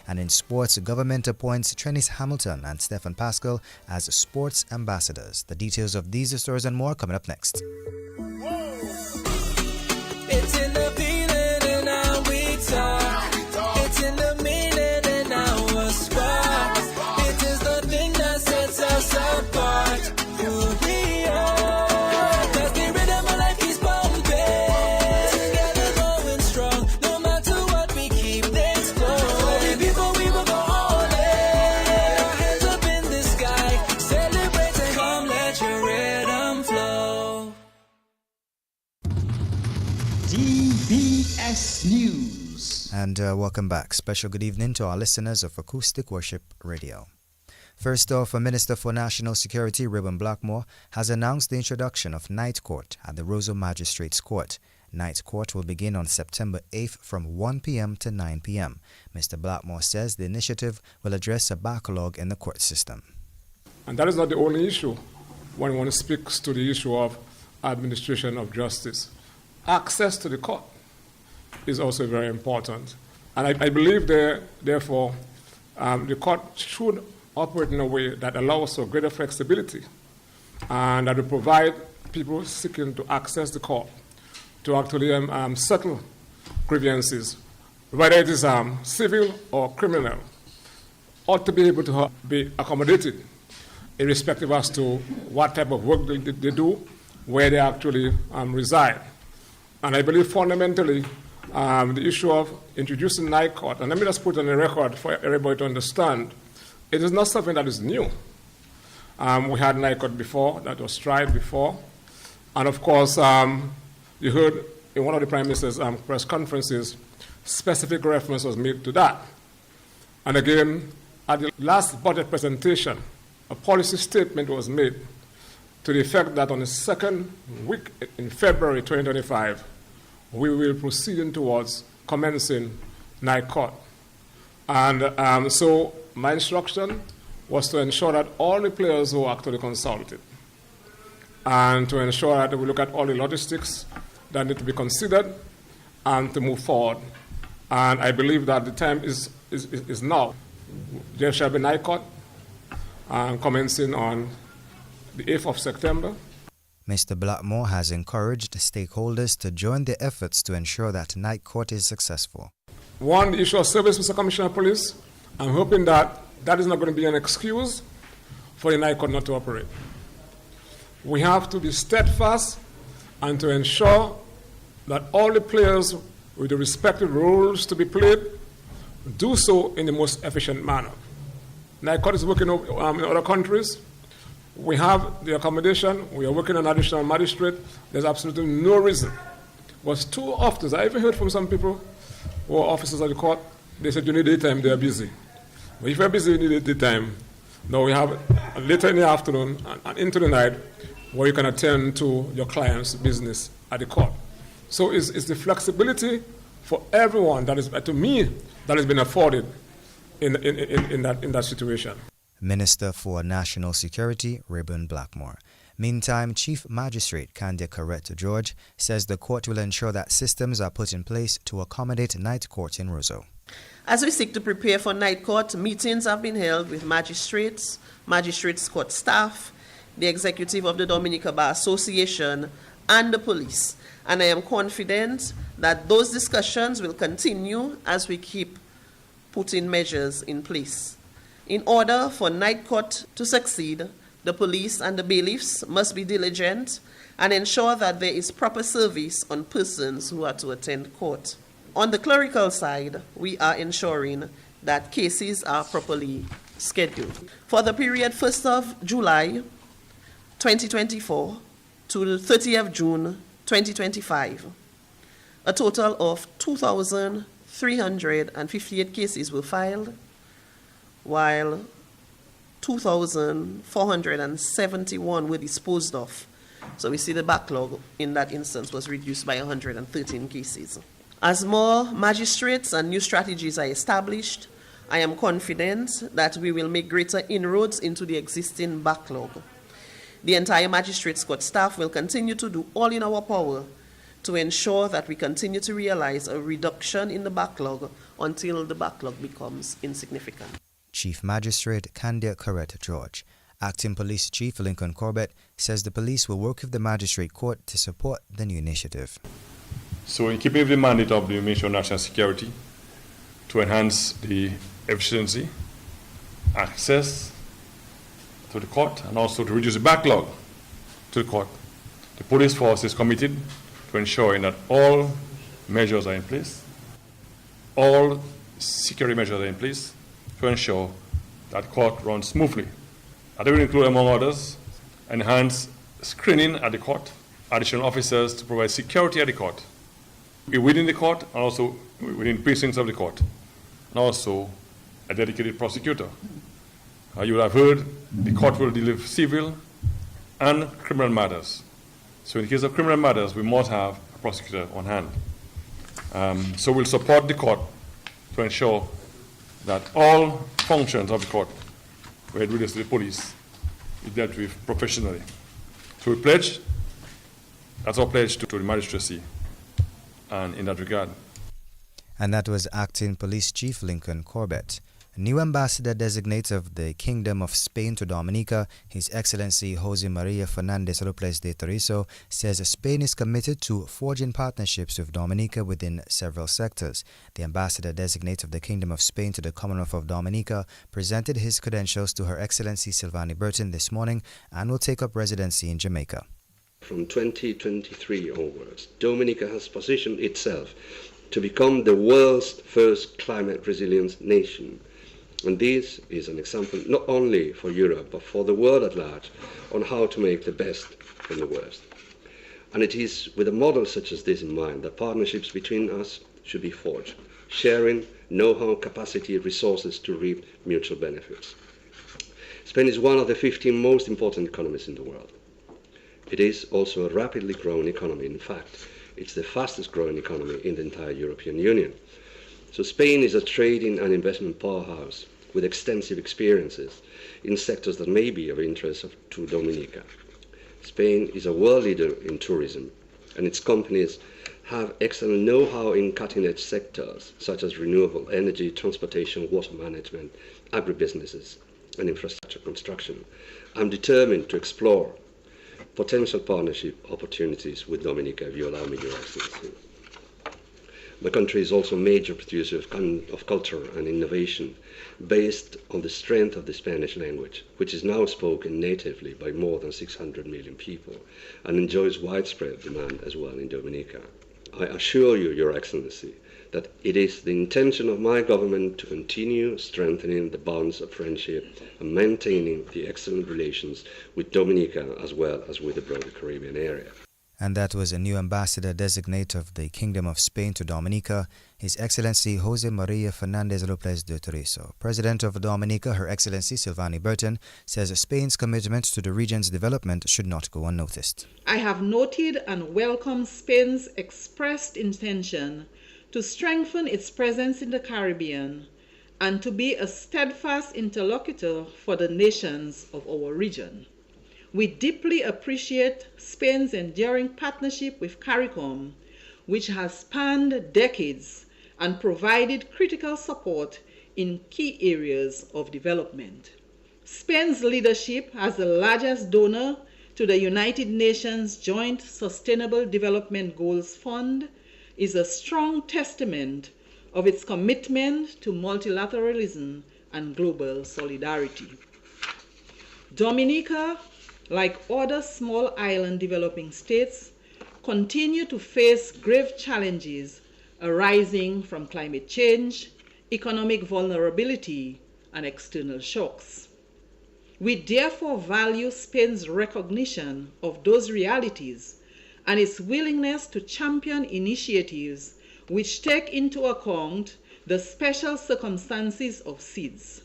And in sports, the government appoints Trennis Hamilton and Stephen Pascal as sports ambassadors. The details of these stories and more coming up next. It's in the feeling and how we talk. It's in the meaning and our spark. It is the thing that sets us apart. Who we are. 'Cause the rhythm of life keeps pumping. Together going strong. No matter what, we keep this going. Before we will go all in. Our hands up in the sky. Celebrate and come let your rhythm flow. DBS News. And welcome back. Special good evening to our listeners of Acoustic Worship Radio. First off, a Minister for National Security, Reuben Blackmore, has announced the introduction of Night Court at the Roseau Magistrates Court. Night Court will begin on September 8th from 1 p.m. to 9 p.m. Mr. Blackmore says the initiative will address a backlog in the court system. And that is not the only issue when one speaks to the issue of administration of justice. Access to the court is also very important. And I believe, therefore, the court should operate in a way that allows for greater flexibility and that will provide people seeking to access the court to actually settle grievances, whether it is civil or criminal, ought to be able to be accommodated, irrespective as to what type of work they do, where they actually reside. And I believe fundamentally the issue of introducing night court, and let me just put on the record for everybody to understand, it is not something that is new. We had night court before, that was tried before. And of course, you heard in one of the Prime Minister's press conferences, specific reference was made to that. And again, at the last budget presentation, a policy statement was made to the effect that on the second week in February 2025, we will proceed towards commencing night court. And so my instruction was to ensure that all the players who actually consulted and to ensure that we look at all the logistics that need to be considered and to move forward. And I believe that the time is now. There shall be night court commencing on the 8th of September. Mr. Blackmore has encouraged stakeholders to join the efforts to ensure that night court is successful. One, the issue of service, Mr. Commissioner of Police. I'm hoping that that is not going to be an excuse for the night court not to operate. We have to be steadfast and to ensure that all the players with the respective roles to be played do so in the most efficient manner. Night court is working in other countries. We have the accommodation. We are working on additional magistrate. There's absolutely no reason. But too often, I even heard from some people who are officers of the court, they said you need daytime, they are busy. But if you're busy, you need daytime. Now we have later in the afternoon and into the night where you can attend to your client's business at the court. So it's the flexibility for everyone that is, to me, that has been afforded in that situation. Minister for National Security, Reuben Blackmore. Meantime, Chief Magistrate Candia Corretto George says the court will ensure that systems are put in place to accommodate night court in Roseau. As we seek to prepare for night court, meetings have been held with magistrates, magistrates court staff, the executive of the Dominica Bar Association, and the police. And I am confident that those discussions will continue as we keep putting measures in place. In order for night court to succeed, the police and the bailiffs must be diligent and ensure that there is proper service on persons who are to attend court. On the clerical side, we are ensuring that cases are properly scheduled. For the period 1st of July 2024 to the 30th of June 2025, a total of 2,358 cases were filed, while 2,471 were disposed of. So we see the backlog in that instance was reduced by 113 cases. As more magistrates and new strategies are established, I am confident that we will make greater inroads into the existing backlog. The entire Magistrates Court staff will continue to do all in our power to ensure that we continue to realize a reduction in the backlog until the backlog becomes insignificant. Chief Magistrate Candia Corrett George. Acting Police Chief Lincoln Corbett says the police will work with the Magistrate Court to support the new initiative. So in keeping with the mandate of the Ministry of National Security to enhance the efficiency, access to the court, and also to reduce the backlog to the court, the police force is committed to ensuring that all measures are in place, all security measures are in place to ensure that court runs smoothly. That will include, among others, enhanced screening at the court, additional officers to provide security at the court, within the court and also within precincts of the court, and also a dedicated prosecutor. You will have heard the court will deal with civil and criminal matters. So in the case of criminal matters, we must have a prosecutor on hand. So we'll support the court to ensure that all functions of the court, where it relates to the police, is dealt with professionally. So we pledge, that's our pledge to the magistracy, and in that regard. And that was Acting Police Chief Lincoln Corbett. New Ambassador Designate of the Kingdom of Spain to Dominica, His Excellency Jose Maria Fernandez Lopez de Torizo, says Spain is committed to forging partnerships with Dominica within several sectors. The Ambassador Designate of the Kingdom of Spain to the Commonwealth of Dominica presented his credentials to Her Excellency Silvani Burton this morning and will take up residency in Jamaica. From 2023 onwards, Dominica has positioned itself to become the world's first climate resilience nation. And this is an example not only for Europe, but for the world at large, on how to make the best from the worst. And it is with a model such as this in mind that partnerships between us should be forged, sharing know-how, capacity, resources to reap mutual benefits. Spain is one of the 15 most important economies in the world. It is also a rapidly growing economy. In fact, it's the fastest growing economy in the entire European Union. So Spain is a trading and investment powerhouse with extensive experiences in sectors that may be of interest to Dominica. Spain is a world leader in tourism, and its companies have excellent know-how in cutting-edge sectors such as renewable energy, transportation, water management, agribusinesses, and infrastructure construction. I'm determined to explore potential partnership opportunities with Dominica, if you allow me, Your Excellency. The country is also a major producer of culture and innovation based on the strength of the Spanish language, which is now spoken natively by more than 600 million people and enjoys widespread demand as well in Dominica. I assure you, Your Excellency, that it is the intention of my government to continue strengthening the bonds of friendship and maintaining the excellent relations with Dominica as well as with the broader Caribbean area. And that was a new Ambassador Designate of the Kingdom of Spain to Dominica, His Excellency Jose Maria Fernandez Lopez de Torizo. President of Dominica, Her Excellency Silvani Burton, says Spain's commitment to the region's development should not go unnoticed. I have noted and welcomed Spain's expressed intention to strengthen its presence in the Caribbean and to be a steadfast interlocutor for the nations of our region. We deeply appreciate Spain's enduring partnership with CARICOM, which has spanned decades and provided critical support in key areas of development. Spain's leadership as the largest donor to the United Nations Joint Sustainable Development Goals Fund is a strong testament of its commitment to multilateralism and global solidarity. Dominica, like other small island developing states, continue to face grave challenges arising from climate change, economic vulnerability, and external shocks. We therefore value Spain's recognition of those realities and its willingness to champion initiatives which take into account the special circumstances of SIDS.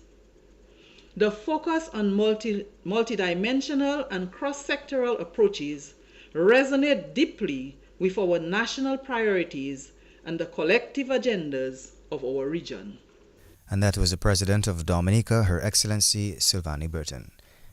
The focus on multidimensional and cross-sectoral approaches resonate deeply with our national priorities and the collective agendas of our region. And that was the President of Dominica, Her Excellency Silvani Burton.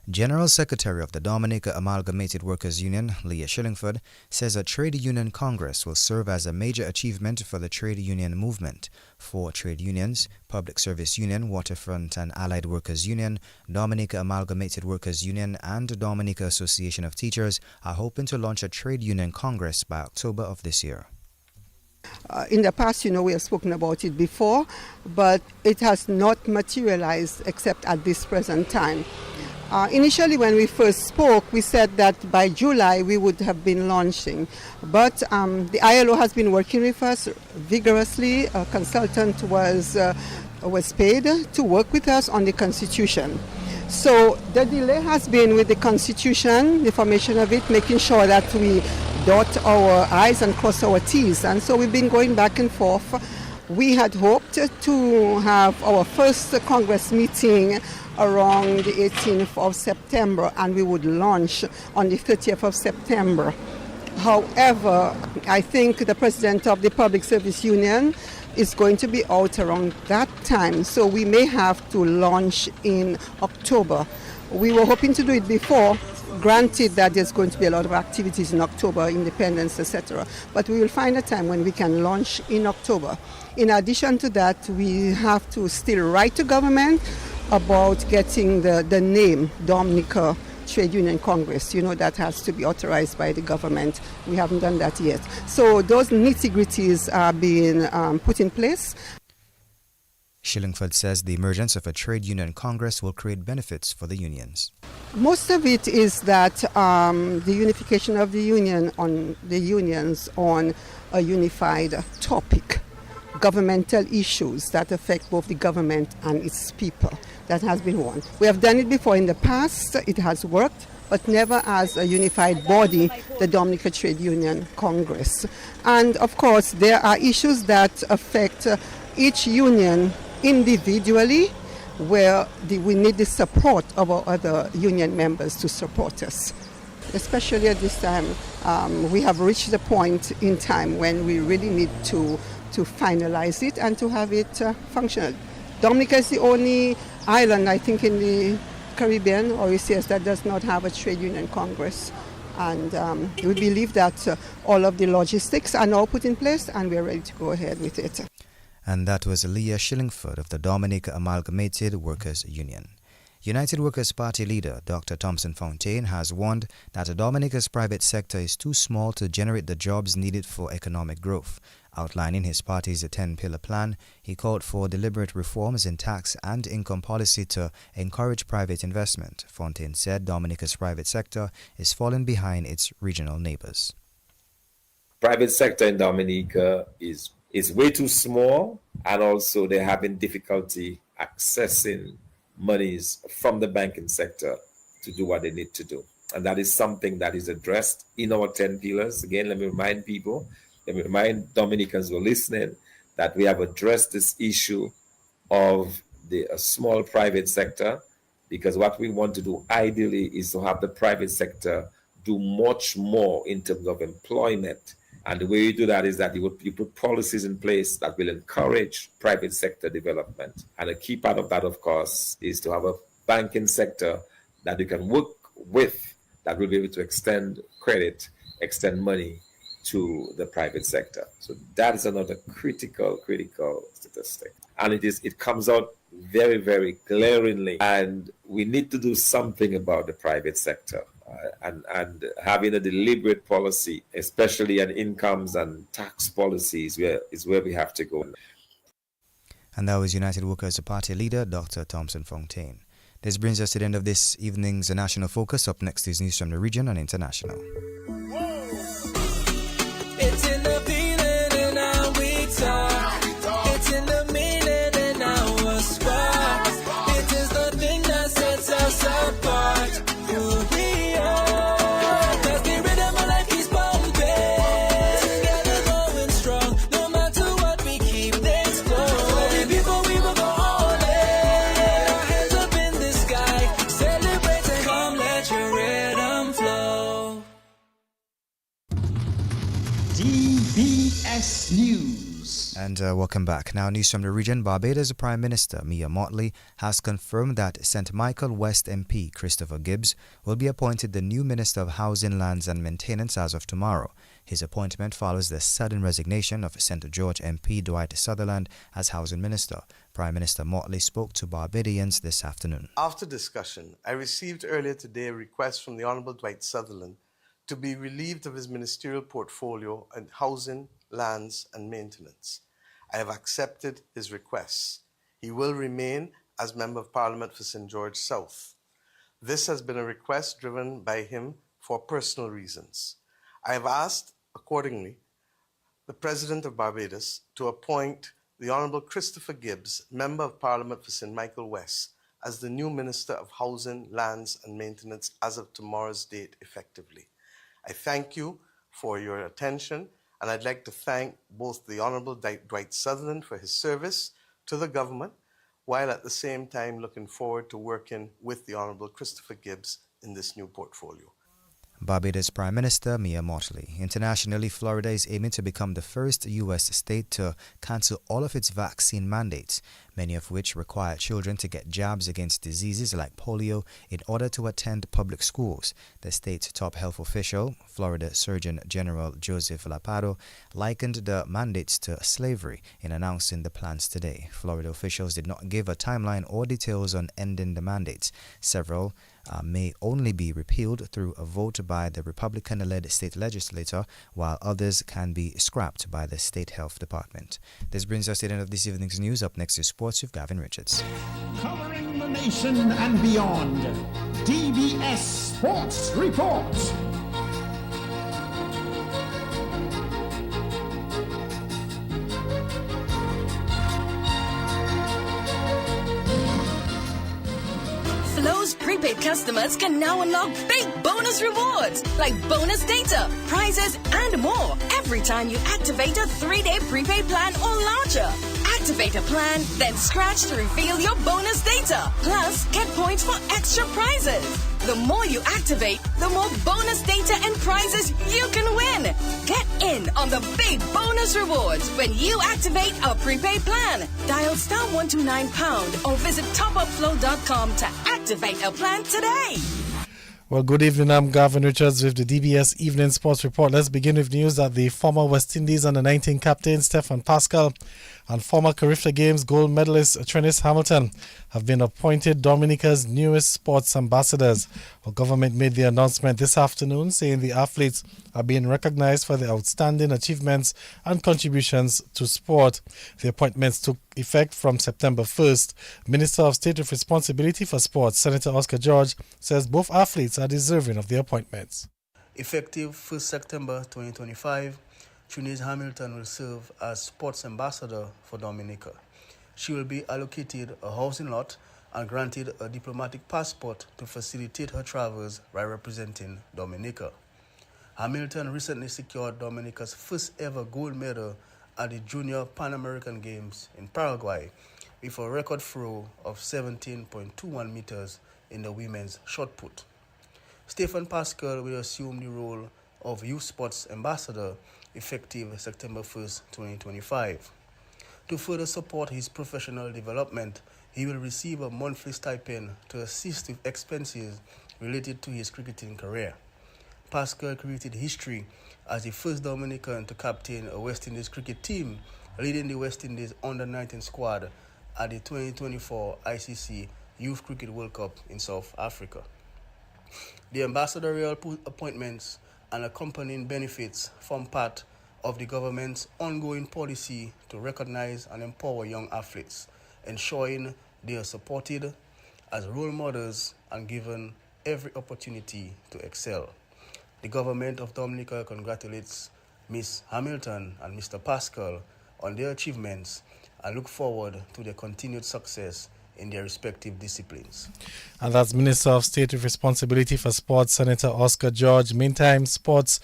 General Secretary of the Dominica Amalgamated Workers Union, Leah Shillingford, says a trade union congress will serve as a major achievement for the trade union movement. Four trade unions, Public Service Union, Waterfront and Allied Workers Union, Dominica Amalgamated Workers Union, and Dominica Association of Teachers are hoping to launch a trade union congress by October of this year. In the past, we have spoken about it before, but it has not materialized except at this present time. Initially, when we first spoke, we said that by July we would have been launching. But the ILO has been working with us vigorously. A consultant was paid to work with us on the Constitution. So the delay has been with the Constitution, the formation of it, making sure that we dot our I's and cross our T's. And so we've been going back and forth. We had hoped to have our first Congress meeting around the 18th of September, and we would launch on the 30th of September. However, I think the president of the Public Service Union is going to be out around that time, so we may have to launch in October. We were hoping to do it before, granted that there's going to be a lot of activities in October, independence, etc. But we will find a time when we can launch in October. In addition to that, we have to still write to government about getting the name Dominica Trade Union Congress. That has to be authorized by the government. We haven't done that yet. So those nitty-gritties are being put in place. Shillingford says the emergence of a trade union congress will create benefits for the unions. Most of it is that the unification of the unions on a unified topic, governmental issues that affect both the government and its people. That has been one. We have done it before in the past. It has worked, but never as a unified body, the Dominica Trade Union Congress. And of course, there are issues that affect each union individually, where we need the support of our other union members to support us. Especially at this time, we have reached the point in time when we really need to finalize it and to have it functional. Dominica is the only island, I think, in the Caribbean or ECS that does not have a trade union congress. And we believe that all of the logistics are now put in place and we're ready to go ahead with it. And that was Leah Shillingford of the Dominica Amalgamated Workers Union. United Workers Party leader Dr. Thompson Fontaine has warned that Dominica's private sector is too small to generate the jobs needed for economic growth. Outlining his party's 10-pillar plan, he called for deliberate reforms in tax and income policy to encourage private investment. Fontaine said Dominica's private sector is falling behind its regional neighbors. Private sector in Dominica is way too small, and also they're having difficulty accessing monies from the banking sector to do what they need to do. And that is something that is addressed in our 10 pillars. Again, let me remind Dominicans who are listening that we have addressed this issue of the small private sector, because what we want to do ideally is to have the private sector do much more in terms of employment. And the way you do that is that you put policies in place that will encourage private sector development. And a key part of that, of course, is to have a banking sector that you can work with that will be able to extend credit, extend money to the private sector. So that is another critical statistic. And it comes out very, very glaringly. And we need to do something about the private sector. And having a deliberate policy, especially on incomes and tax policies, is where we have to go. And that was United Workers Party leader Dr. Thompson Fontaine. This brings us to the end of this evening's National Focus. Up next is news from the region and international. It's in the feeling and how we talk. It's in the meaning and our spark. It is the thing that sets us apart. Who we are. 'Cause the rhythm of life keeps pumping. Together going strong. No matter what, we keep things flowing. Before we will go all in. Our hands up in the sky. Celebrate and come, let your rhythm flow. DBS News. And welcome back. Now, news from the region. Barbados Prime Minister Mia Mottley has confirmed that St. Michael West MP Christopher Gibbs will be appointed the new Minister of Housing, Lands and Maintenance as of tomorrow. His appointment follows the sudden resignation of St. George MP Dwight Sutherland as Housing Minister. Prime Minister Mottley spoke to Barbadians this afternoon. After discussion, I received earlier today a request from the Honourable Dwight Sutherland to be relieved of his ministerial portfolio in housing, lands and maintenance. I have accepted his request. He will remain as Member of Parliament for St. George South. This has been a request driven by him for personal reasons. I have asked, accordingly, the President of Barbados to appoint the Honourable Christopher Gibbs, Member of Parliament for St. Michael West, as the new Minister of Housing, Lands and Maintenance as of tomorrow's date effectively. I thank you for your attention, and I'd like to thank both the Honourable Dwight Sutherland for his service to the government, while at the same time looking forward to working with the Honourable Christopher Gibbs in this new portfolio. Barbados Prime Minister Mia Mottley. Internationally, Florida is aiming to become the first U.S. state to cancel all of its vaccine mandates, many of which require children to get jabs against diseases like polio in order to attend public schools. The state's top health official, Florida Surgeon General Joseph Lapado, likened the mandates to slavery in announcing the plans today. Florida officials did not give a timeline or details on ending the mandates. Several may only be repealed through a vote by the Republican-led state legislature, while others can be scrapped by the state health department. This brings us to the end of this evening's news. Up next is sports with Gavin Richards. Covering the nation and beyond, DBS Sports Report. Flow's prepaid customers can now unlock big bonus rewards like bonus data, prizes, and more every time you activate a 3-day prepaid plan or larger. Activate a plan, then scratch to reveal your bonus data. Plus, get points for extra prizes. The more you activate, the more bonus data and prizes you can win. Get in on the big bonus rewards when you activate a prepaid plan. Dial *129# or visit topupflow.com to activate a plan today. Well, good evening. I'm Gavin Richards with the DBS Evening Sports Report. Let's begin with news that the former West Indies under-19 captain Stephen Pascal and former Carifta Games gold medalist Trennis Hamilton have been appointed Dominica's newest sports ambassadors. Well, government made the announcement this afternoon, saying the athletes are being recognized for their outstanding achievements and contributions to sport. The appointments took effect from September 1st. Minister of State with Responsibility for Sports, Senator Oscar George, says both athletes are deserving of the appointments. Effective 1st September 2025, Trennis Hamilton will serve as sports ambassador for Dominica. She will be allocated a housing lot and granted a diplomatic passport to facilitate her travels by representing Dominica. Hamilton recently secured Dominica's first ever gold medal at the Junior Pan American Games in Paraguay with a record throw of 17.21 meters in the women's shot put. Stephen Pascal will assume the role of Youth Sports Ambassador effective September 1st, 2025. To further support his professional development, he will receive a monthly stipend to assist with expenses related to his cricketing career. Pascal created history as the first Dominican to captain a West Indies cricket team, leading the West Indies under-19 squad at the 2024 ICC Youth Cricket World Cup in South Africa. The ambassadorial appointments and accompanying benefits form part of the government's ongoing policy to recognize and empower young athletes, ensuring they are supported as role models and given every opportunity to excel. The government of Dominica congratulates Ms. Hamilton and Mr. Pascal on their achievements and look forward to their continued success in their respective disciplines. And that's Minister of State with Responsibility for Sports, Senator Oscar George. Meantime, Sports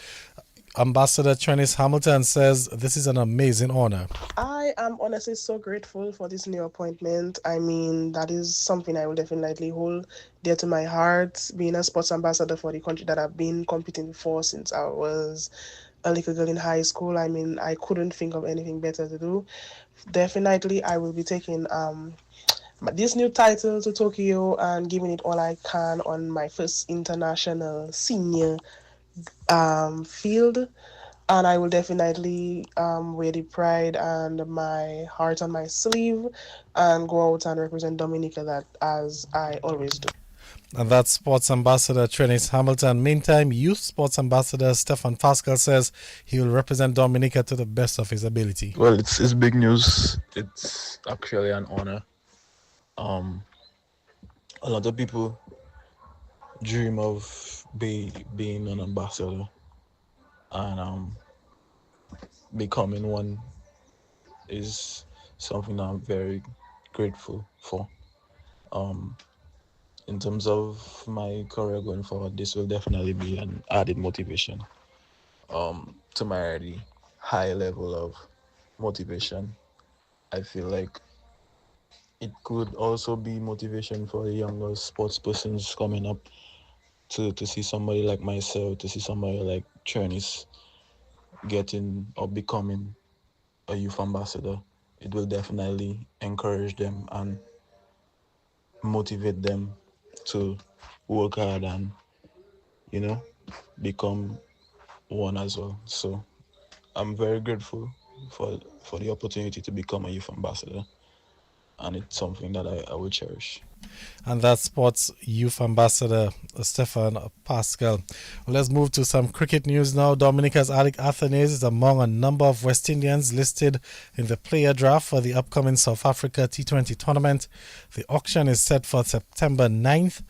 Ambassador Trennis Hamilton says this is an amazing honor. I am honestly so grateful for this new appointment. I mean, that is something I will definitely hold dear to my heart, being a sports ambassador for the country that I've been competing for since I was a little girl in high school. I mean, I couldn't think of anything better to do. Definitely, I will be taking this new title to Tokyo and giving it all I can on my first international senior field. And I will definitely wear the pride and my heart on my sleeve and go out and represent Dominica that as I always do. And that's Sports Ambassador Trenis Hamilton. Meantime, Youth Sports Ambassador Stefan Pascal says he will represent Dominica to the best of his ability. Well, it's big news. It's actually an honor. A lot of people dream of being an ambassador, and becoming one is something I'm very grateful for. In terms of my career going forward, this will definitely be an added motivation to my already high level of motivation. I feel like it could also be motivation for younger sports persons coming up to see somebody like myself, to see somebody like Chernis getting or becoming a youth ambassador. It will definitely encourage them and motivate them to work hard and, become one as well. So I'm very grateful for the opportunity to become a youth ambassador, and it's something that I will cherish. And that's Sports Youth Ambassador Stefan Pascal. Well, let's move to some cricket news now. Dominica's Alec Athanaze is among a number of West Indians listed in the player draft for the upcoming South Africa T20 tournament. The auction is set for September 9th.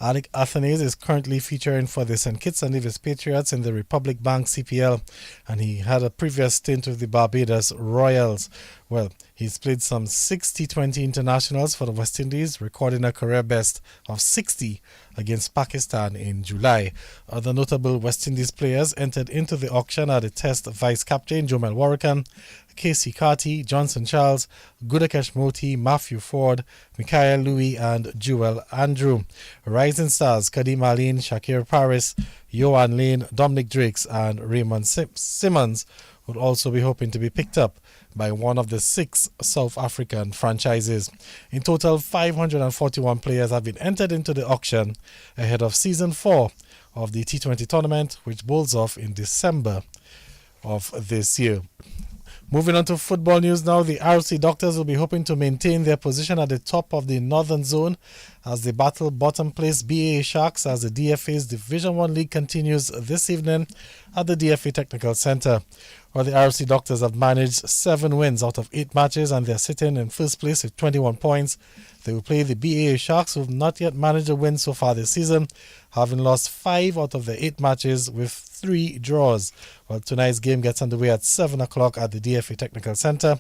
Alec Athanaze is currently featuring for the St. Kitts and Nevis Patriots in the Republic Bank CPL, and he had a previous stint with the Barbados Royals. Well, he's played some 60 T20 internationals for the West Indies, recording a career best of 60 against Pakistan in July. Other notable West Indies players entered into the auction are the Test vice-captain Jomel Warrican, Casey Carty, Johnson Charles, Gudakesh Moti, Matthew Ford, Mikael Louis and Jewel Andrew. Rising stars Kadim Aline, Shakir Paris, Johan Lane, Dominic Drakes and Raymond Simmons would also be hoping to be picked up by one of the 6 South African franchises. In total, 541 players have been entered into the auction ahead of Season 4 of the T20 tournament, which bowls off in December of this year. Moving on to football news now, the RC Doctors will be hoping to maintain their position at the top of the Northern Zone as they battle bottom place BAA Sharks as the DFA's Division 1 League continues this evening at the DFA Technical Centre. Well, the RC Doctors have managed 7 wins out of 8 matches and they're sitting in first place with 21 points. They will play the BAA Sharks, who have not yet managed a win so far this season, having lost 5 out of the 8 matches with 3 draws. Well, tonight's game gets underway at 7 o'clock at the DFA Technical Centre.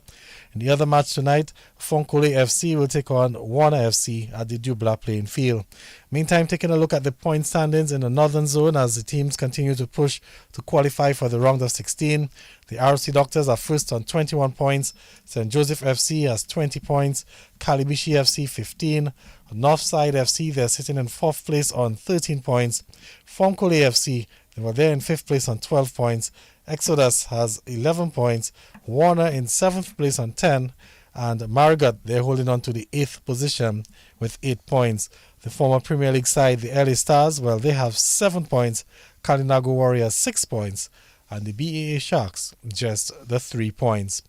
In the other match tonight, Fonkole FC will take on Warner FC at the Dubla playing field. Meantime, taking a look at the point standings in the Northern Zone as the teams continue to push to qualify for the round of 16. The RC Doctors are first on 21 points. St. Joseph FC has 20 points. Kalibishi FC 15. Northside FC, they're sitting in 4th place on 13 points. Fonkole FC, they were there in 5th place on 12 points. Exodus has 11 points. Warner in 7th place on 10. And Marigot, they're holding on to the 8th position with 8 points. The former Premier League side, the LA Stars, well, they have 7 points. Kalinago Warriors 6 points. And the BAA Sharks just the 3 points.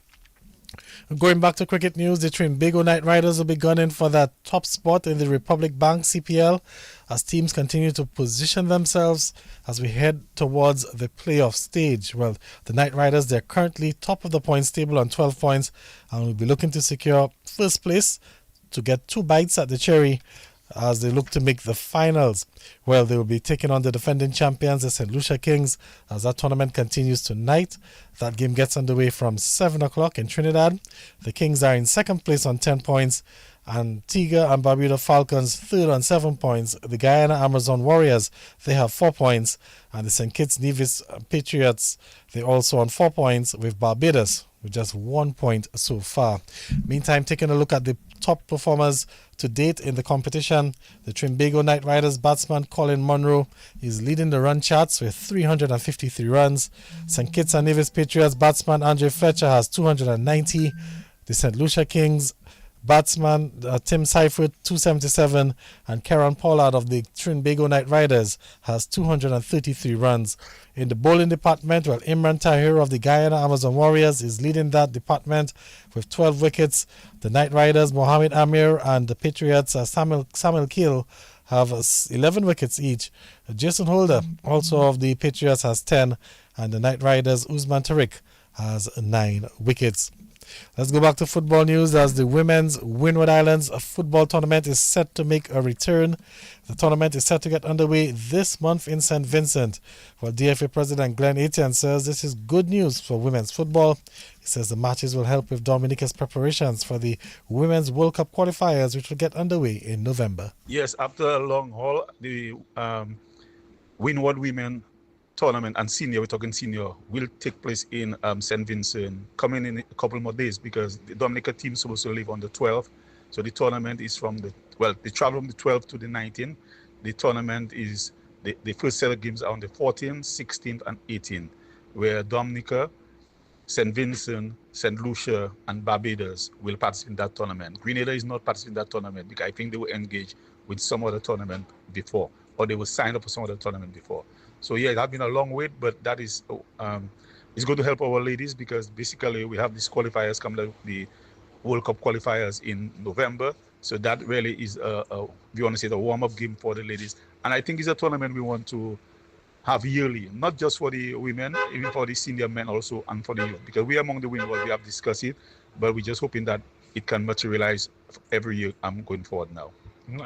Going back to cricket news, the Trinbago Knight Riders will be gunning for that top spot in the Republic Bank CPL as teams continue to position themselves as we head towards the playoff stage. Well, the Knight Riders, they're currently top of the points table on 12 points and will be looking to secure first place to get 2 bites at the cherry as they look to make the finals. Well, they will be taking on the defending champions, the St. Lucia Kings, as that tournament continues tonight. That game gets underway from 7 o'clock in Trinidad. The Kings are in 2nd place on 10 points. Antigua and Barbuda Falcons 3rd on 7 points. The Guyana Amazon Warriors, they have 4 points. And the St. Kitts Nevis Patriots, they're also on 4 points, with Barbados with just 1 point so far. Meantime, taking a look at the top performers to date in the competition. The Trinbago Knight Riders batsman Colin Monroe is leading the run charts with 353 runs. St. Kitts and Nevis Patriots batsman Andre Fletcher has 290. The St. Lucia Kings batsman Tim Seifert 277, and Karen Pollard of the Trinbago Knight Riders has 233 runs. In the bowling department, well, Imran Tahir of the Guyana Amazon Warriors is leading that department with 12 wickets. The Knight Riders, Mohammed Amir, and the Patriots, Samuel Kill, have 11 wickets each. Jason Holder, also of the Patriots, has 10, and the Knight Riders, Usman Tariq, has 9 wickets. Let's go back to football news as the women's Windward Islands football tournament is set to make a return. The tournament is set to get underway this month in St. Vincent. Well, DFA President Glenn Etienne says this is good news for women's football. He says the matches will help with Dominica's preparations for the Women's World Cup qualifiers, which will get underway in November. Yes, after a long haul, the Windward Women tournament and senior, we're talking senior, will take place in St. Vincent coming in a couple more days because the Dominica team is supposed to leave on the 12th. So the tournament is they travel from the 12th to the 19th. The tournament is, the first set of games are on the 14th, 16th, and 18th, where Dominica, St. Vincent, St. Lucia, and Barbados will participate in that tournament. Grenada is not participating in that tournament because I think they were engaged with some other tournament before, or they were signed up for some other tournament before. So yeah, it has been a long wait, but that is it's going to help our ladies because basically we have these qualifiers coming, the World Cup qualifiers in November. So that really is we want to say the warm-up game for the ladies. And I think it's a tournament we want to have yearly, not just for the women, even for the senior men also, and for the youth. Because we among the Windward, we have discussed it, but we're just hoping that it can materialize every year going forward now.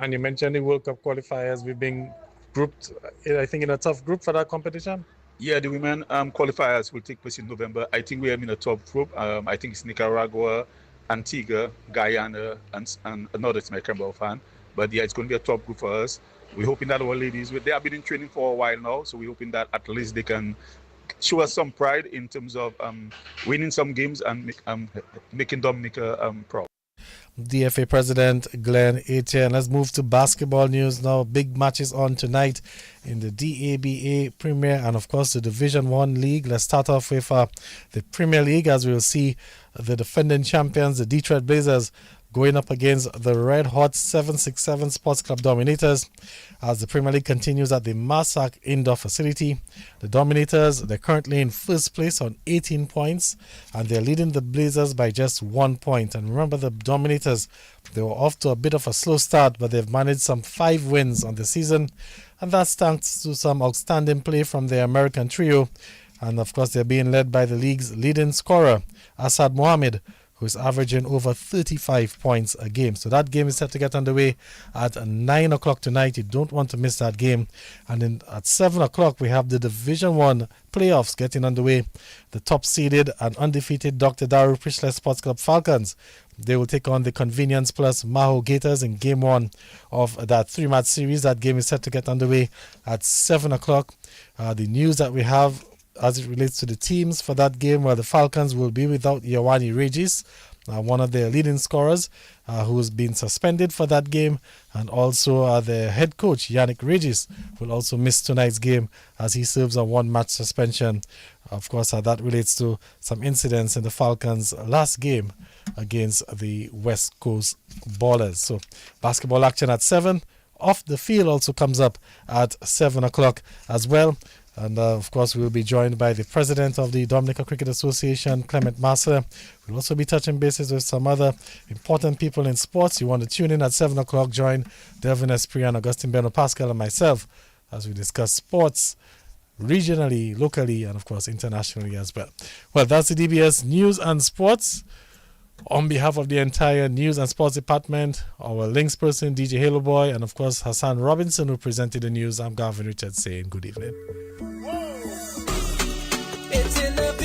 And you mentioned the World Cup qualifiers. We've been grouped, I think, in a tough group for that competition. Yeah, the women qualifiers will take place in November. I think we are in a top group. I think it's Nicaragua, Antigua, Guyana, and another team I can't remember offhand. But yeah, it's going to be a top group for us. We're hoping that our ladies, they have been in training for a while now, so we're hoping that at least they can show us some pride in terms of winning some games and making Dominica proud. DFA President Glenn Etienne. Let's move to basketball news now. Big matches on tonight in the DABA Premier and of course the Division 1 League. Let's start off with the Premier League, as we'll see the defending champions, the Detroit Blazers, going up against the Red Hot 767 Sports Club Dominators as the Premier League continues at the Marsac Indoor Facility. The Dominators, they're currently in first place on 18 points and they're leading the Blazers by just 1 point. And remember, the Dominators, they were off to a bit of a slow start, but they've managed some 5 wins on the season, and that's thanks to some outstanding play from their American trio. And of course, they're being led by the league's leading scorer, Asad Mohammed, who is averaging over 35 points a game. So that game is set to get underway at 9 o'clock tonight. You don't want to miss that game. And then at 7 o'clock, we have the Division 1 playoffs getting underway. The top-seeded and undefeated Dr. Daru Prichlet Sports Club Falcons, they will take on the Convenience Plus Maho Gators in Game 1 of that 3-match series. That game is set to get underway at 7 o'clock. The news that we have as it relates to the teams for that game, where the Falcons will be without Yawani Regis, one of their leading scorers, who's been suspended for that game, and also the head coach, Yannick Regis, will also miss tonight's game as he serves a 1-match suspension. Of course, that relates to some incidents in the Falcons' last game against the West Coast Ballers. So, basketball action at 7. Off the field also comes up at 7 o'clock as well. And of course, we'll be joined by the president of the Dominica Cricket Association, Clement Massa. We'll also be touching bases with some other important people in sports. You want to tune in at 7 o'clock. Join Delvin Esprit and Augustin Beno Pascal and myself as we discuss sports regionally, locally, and of course, internationally as well. Well, that's the DBS News and Sports. On behalf of the entire News and Sports Department, our links person, DJ Halo Boy, and of course, Hassan Robinson, who presented the news, I'm Gavin Richards saying good evening. It's in the